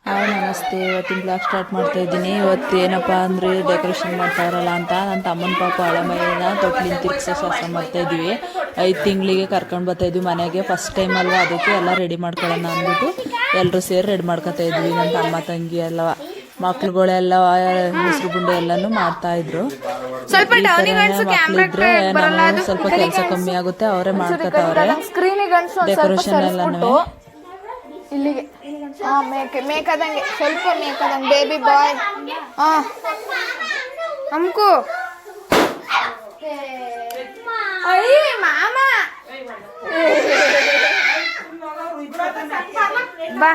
Hi ನಮಸ್ತೆ. ಇವತ್ತಿನ blog start ಮಾಡ್ತಾ ಇದ್ದೀನಿ. ಇವತ್ತು ಏನಪ್ಪ ಅಂದರೆ ಡೆಕೋರೇಷನ್ ಮಾಡ್ತಾರಲ್ಲ ಅಂತ ನನ್ನ ತಮ್ಮನ ಪಾಪ ಹಳೆ ಮೈನ ತೊಟ್ಲಿನ ತಿರ್ಗಿಸೋ ಶಾಸ್ತ್ರ ಮಾಡ್ತಾ ಇದ್ದೀವಿ. 5 ತಿಂಗಳಿಗೆ ಕರ್ಕೊಂಡು ಬರ್ತಾ ಇದ್ವಿ ಮನೆಗೆ. ಫಸ್ಟ್ ಟೈಮ್ ಅಲ್ವಾ, ಅದಕ್ಕೆ ಎಲ್ಲ ರೆಡಿ ಮಾಡ್ಕೊಳ್ಳೋಣ ಅಂದ್ಬಿಟ್ಟು ಎಲ್ಲರೂ ಸೇರಿ ರೆಡಿ ಮಾಡ್ಕೊತಾ ಇದ್ವಿ. ನನ್ನ ತಮ್ಮ ತಂಗಿ ಎಲ್ಲ ಮಕ್ಳುಗಳೆಲ್ಲ ಹೆಸರು ಗುಂಡೆ ಎಲ್ಲನೂ ಮಾಡ್ತಾ ಇದ್ರು. ಮಕ್ಳಿದ್ರೆ ನಮಗೆ ಸ್ವಲ್ಪ ಕೆಲಸ ಕಮ್ಮಿ ಆಗುತ್ತೆ, ಅವರೇ ಮಾಡ್ಕೊತಾವ್ರೆ ಡೆಕೋರೇಷನ್ ಎಲ್ಲನೂ. ಇಲ್ಲಿಗೆ ಮೇಕದಂಗೆ ಸ್ವಲ್ಪ ಮೇಕದಂಗೆ ಬೇಬಿ ಬಾಯ್ ಅಮ್ಕು ಮಾಮ ಬಾ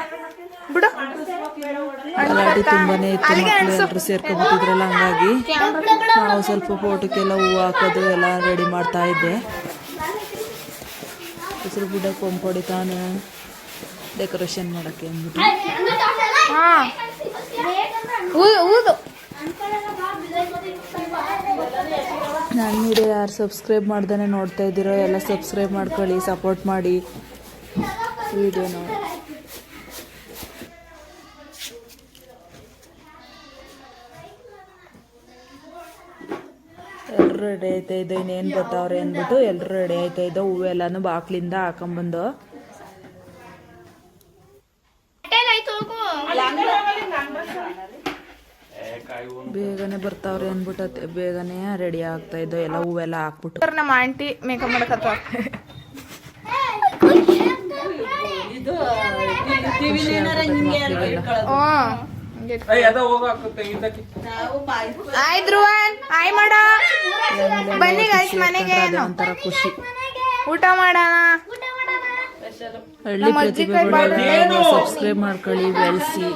ಬಿಡು. ಗಲಾಟೆ ತುಂಬಾನೇ ಇತ್ತು, ಮಕ್ಕಳು ಎಲ್ಲರೂ ಸೇರ್ಕೊಂಡ್ಬಿಟ್ಟಿದ್ರಲ್ಲ, ಹಂಗಾಗಿ ನಾವು ಸ್ವಲ್ಪ ಫೋಟೋಕ್ಕೆಲ್ಲ ಹೂವು ಹಾಕೋದು ಎಲ್ಲ ರೆಡಿ ಮಾಡ್ತಾ ಇದ್ದೆ. ಹೆಸರು ಗುಡ್ಡ ಕೊಂಪೊಡಿತಾನೆ ಡೆಕೋರೇಷನ್ ಮಾಡೋಕ್ಕೆ ಅಂದ್ಬಿಟ್ಟು. ನಾನು ವಿಡಿಯೋ ಯಾರು ಸಬ್ಸ್ಕ್ರೈಬ್ ಮಾಡ್ದೇ ನೋಡ್ತಾ ಇದ್ದೀರೋ ಎಲ್ಲ ಸಬ್ಸ್ಕ್ರೈಬ್ ಮಾಡ್ಕೊಳ್ಳಿ, ಸಪೋರ್ಟ್ ಮಾಡಿ ವಿಡಿಯೋನ. ಎಲ್ಲರೂ ರೆಡಿ ಆಯ್ತಾ ಇದ್ದೋ, ಇನ್ನೇನು ಬರ್ತಾವ್ರೆ ಅಂದ್ಬಿಟ್ಟು ಎಲ್ಲರೂ ರೆಡಿ ಆಯ್ತಾ ಇದ್ದೋ. ಹೂವೆಲ್ಲನೂ ಬಾಕ್ಲಿಂದ ಹಾಕೊಂಬಂದು ಬೇಗನೆ ಬರ್ತಾವ್ರೆ ಅಂದ್ಬಿಟ್ಟು ಬೇಗನೆ ರೆಡಿ ಆಗ್ತಾ ಇದ್ದೋ. ಎಲ್ಲ ಹೂವೆಲ್ಲ ಹಾಕ್ಬಿಟ್ಟು ನಮ್ಮ ಆಂಟಿ ಮೇಕಪ್ ಮಾಡಕತ್ತಾರ. ಬನ್ನಿ ಗೈಸ್ ಮನೆಗೆ, ಒಂಥರ ಖುಷಿ. ಊಟ ಮಾಡೋಣ. ಹಳ್ಳಿ ಪ್ರತಿಭೆಗಳು ಸಬ್ಸ್ಕ್ರೈಬ್ ಮಾಡ್ಕೊಳ್ಳಿ, ಬೆಳೆಸಿ.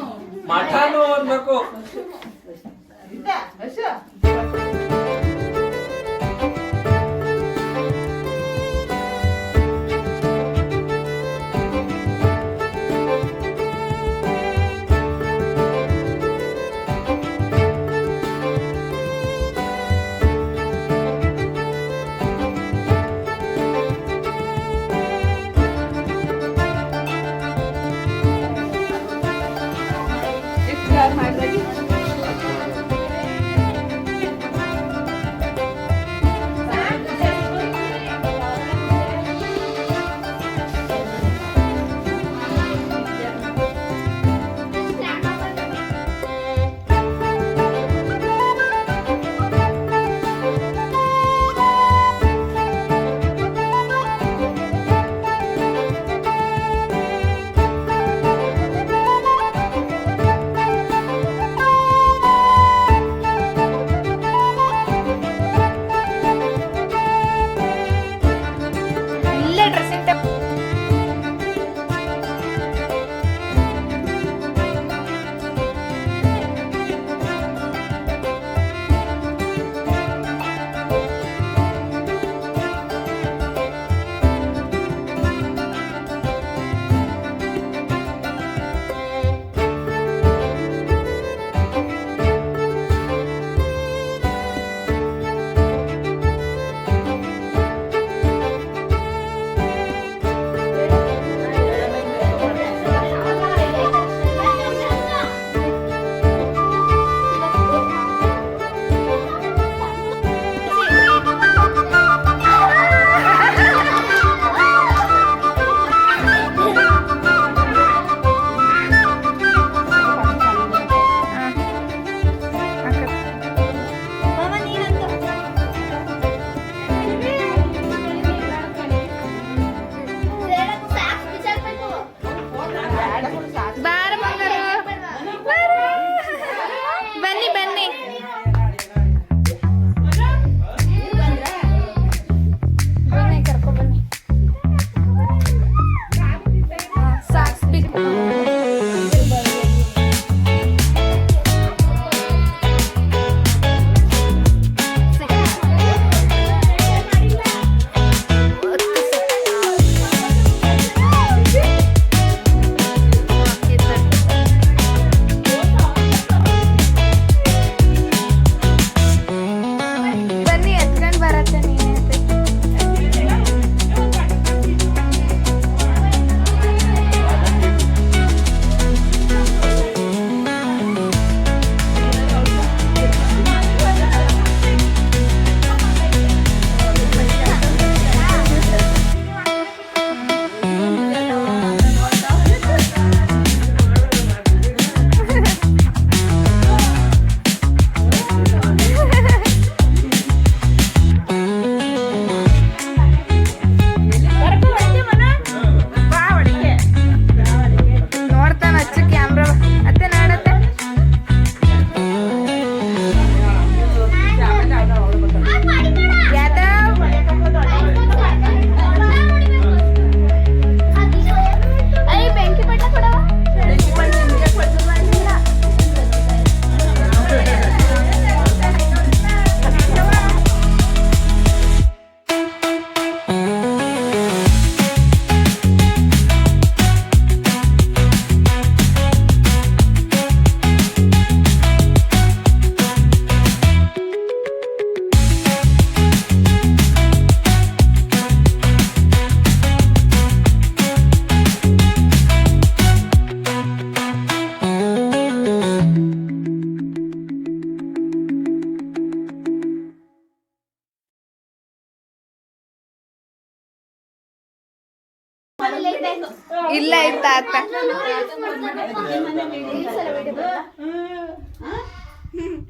ತಾತ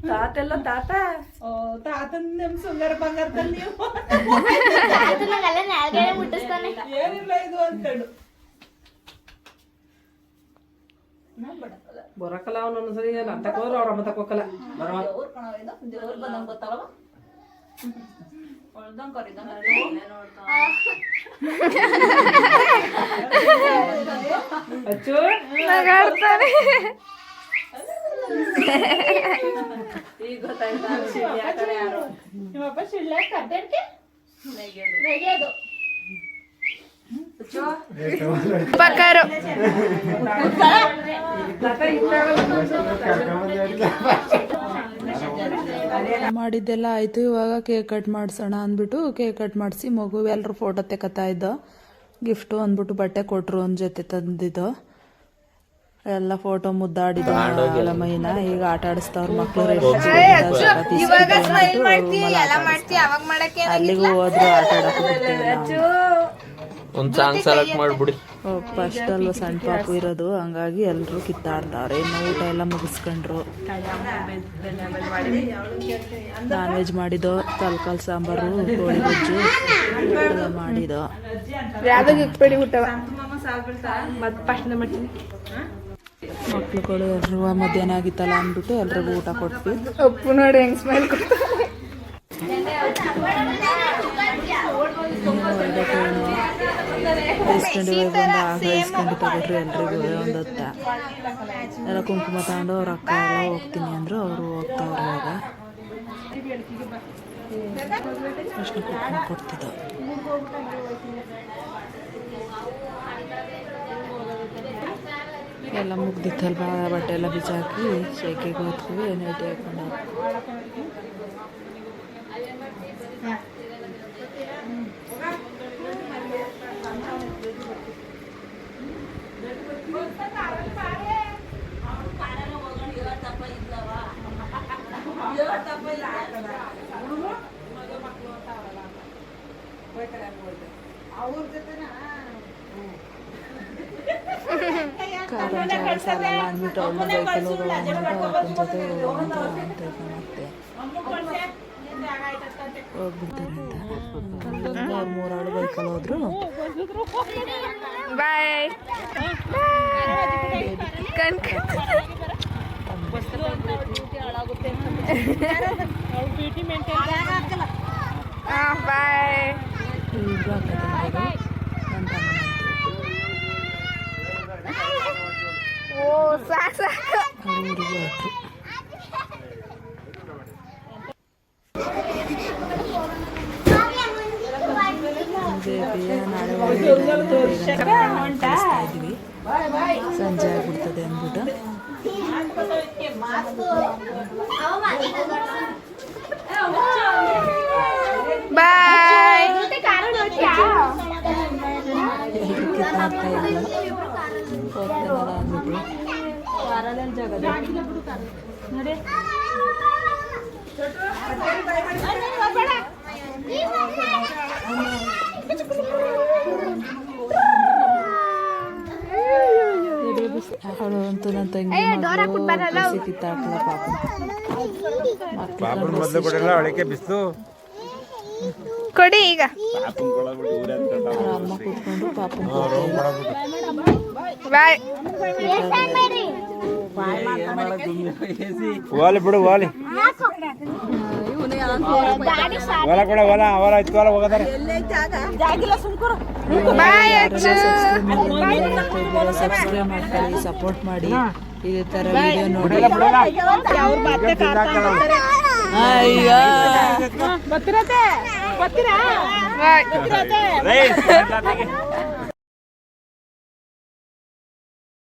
ತಾತೆಲ್ಲ ತಾತ ತಾತನ್ ನಿಮ್ ಸುಂದರ ಬಂಗಾರದಲ್ಲಿ ಏನಿಲ್ಲ ಇದು ಅಂತೇಳು ಬರಕಲ್ಲ ಅವನು ಸರಿ ಅಂತ ಹೋದ್ರು ಅವ್ರ ಅಮ್ಮ ತಕೋಕಲ್ಲ ದೇವ್ರು ಬಂದಂಗ ಗೊತ್ತಾಗವ ಅಚ್ಚು ನಗಾಡ್ತಾನೆ ಈಗ ಗೊತ್ತಾಯ್ತಾ ಯಾರು ನಿಮ್ಮಪ್ಪ ಶಿಳ್ಳ ಕದ್ದೆಡ್ಕೆ ನೆಗೆಯೋದು ಪಕ್ಕಾರು ಮಾಡಿದ್ದೆಲ್ಲ ಆಯಿತು. ಇವಾಗ ಕೇಕ್ ಕಟ್ ಮಾಡಿಸೋಣ ಅಂದ್ಬಿಟ್ಟು ಕೇಕ್ ಕಟ್ ಮಾಡಿಸಿ ಮಗು ಎಲ್ಲರೂ ಫೋಟೋ ತೆಕ್ಕತ್ತಾ ಇದ್ದೋ. ಗಿಫ್ಟು ಅಂದ್ಬಿಟ್ಟು ಬಟ್ಟೆ ಕೊಟ್ಟರು ಒಂದು ಜೊತೆ ತಂದಿದ್ದು. ಎಲ್ಲ ಫೋಟೋ ಮುದ್ದಾಡಿದ ಎಲ್ಲ ಮೈನ ಈಗ ಆಟ ಆಡಿಸ್ತಾವ್ರ ಮಕ್ಳು. ಅಲ್ಲಿಗೂ ಹೋದ್ರು ಆಟ ಆಡಕ್ಕೆ ಬರ್ತೀವಿ. ಒಂದು ಸಾಂಗ್ ಸೆಲೆಕ್ಟ್ ಮಾಡ್ಬಿಡಿ. ಫಸ್ಟ್ ಅಲ್ವ ಸಣ್ಣ ಪಾಪು ಇರೋದು, ಹಂಗಾಗಿ ಎಲ್ಲರೂ ಕಿತ್ತಾಡ್ತಾವ್ರೆ. ಇನ್ನು ಊಟ ಎಲ್ಲ ಮುಗಿಸ್ಕೊಂಡ್ರು. ನಾನ್ ವೆಜ್ ಮಾಡಿದೋ, ತಲ್ಕಾಲ್ ಸಾಂಬಾರು, ಕೋಳಿ ಗೊಜ್ಜು ಎಲ್ಲ ಮಾಡಿದೋ. ಮಕ್ಳುಗಳು ಎಲ್ರು ಮಧ್ಯಾಹ್ನ ಆಗಿತ್ತಲ್ಲ ಅಂದ್ಬಿಟ್ಟು ಎಲ್ರಿಗೂ ಊಟ ಕೊಟ್ವಿ. ಅಪ್ಪು ನೋಡಿ ಹೆಂಗ್ ಸ್ಮೈಲ್ ಇಸ್ಕೊಂಡು ತಗೊಟ್ರಿ ಎಲ್ರಿಗೂ ಒಂದು ಹೊತ್ತ. ಎಲ್ಲ ಕುಂಕುಮ ತಗೊಂಡು ಅವ್ರ ಅಕ್ಕ ಎಲ್ಲ ಹೋಗ್ತೀನಿ ಅಂದ್ರು, ಅವರು ಹೋಗ್ತಾವ್ರು. ಇವಾಗ ಅಷ್ಟು ಕುಂಕುಮ ಕೊಡ್ತಿದ್ದ. ಎಲ್ಲ ಮುಗ್ದಿತ್ತಲ್ವ, ಬಟ್ಟೆ ಎಲ್ಲ ಬಿಚ್ಚಾಕಿ ಶೇಕಿಗೆ ಹೋದ್ವಿ. ನೈಟಿ ಹಾಕೊಂಡು ಕಾರಂಜಿ ಸಾಲ ಅಂದ್ಬಿಟ್ಟು ಅವಳು ಬೈಕಲ್ಲಿ ಹೋಗೋಣ ಅಂದ್ಬಿಟ್ಟು ಅಪ್ಪನ ಜೊತೆ ಹೋಗೋಣ ಅಂತ ಮತ್ತೆ ಹೋಗ್ಬಿಡ್ತಾರೆ ಅಂತ ಅವ್ರು ಮೂರಾಳು ಬೈಕಲ್ಲಿ ಹೋದ್ರು. ಬಾಯ್ ಬಾಯ್. ಇಬ್ರು ಅಕ್ಕ ತಂಗಿಯರು, ನನ್ನ ತಮ್ಮನ ಓ ಸಾಕು ಸಾಕು. ಅವ್ರು ಊರಿಗೆ ಹೊರಟ್ರು. ನಾಳೆ ಇದ್ವಿ, ಸಂಜೆ ಆಗ್ಬಿಡ್ತದೆ ಅಂದ್ಬಿಟ್ಟು ಬಾಯ್. ಎಲ್ರು ಕಿತ್ತಾಡ್ತಾ ಇಲ್ಲ, ಹೋಗ್ತಾನಲ್ಲ ಅಂದ್ಬಿಟ್ಟು ಅವಳು ಅಂತೂ ನನ್ನ ತಂಗಿ ಮಗಳು ಕಿತ್ತಾಡ್ತಲ್ಲ ಪಾಪನ ಮೊದಲು ಕೊಡಲ್ಲ ಅವಳಿಗೆ ಬಿಸ್ತು ಕೊಡಿ ಈಗ. ಅವ್ರ ಅಮ್ಮ ಕೂತ್ಕೊಂಡು ಪಾಪನ ಬಾಯ್. ಓಲಿ ಬಿಡು ಓಲಿ ಹೊಲ ಕೊಡ ಹೊಲ ಹೊಲ ಇತ್ತು ಹೊಲ ಹೋಗದಾರೆ. ಬಾಯ್ ಅಚ್ಚು. ಸಬ್ಸ್ಕ್ರೈಬ್ ಮಾಡ್ಕೊಳ್ಳಿ, ಸಪೋರ್ಟ್ ಮಾಡಿ. ಇದೇ ತರ ವಿಡಿಯೋ ನೋಡಿ. ಅಯ್ಯೋ ಬಾಯ್.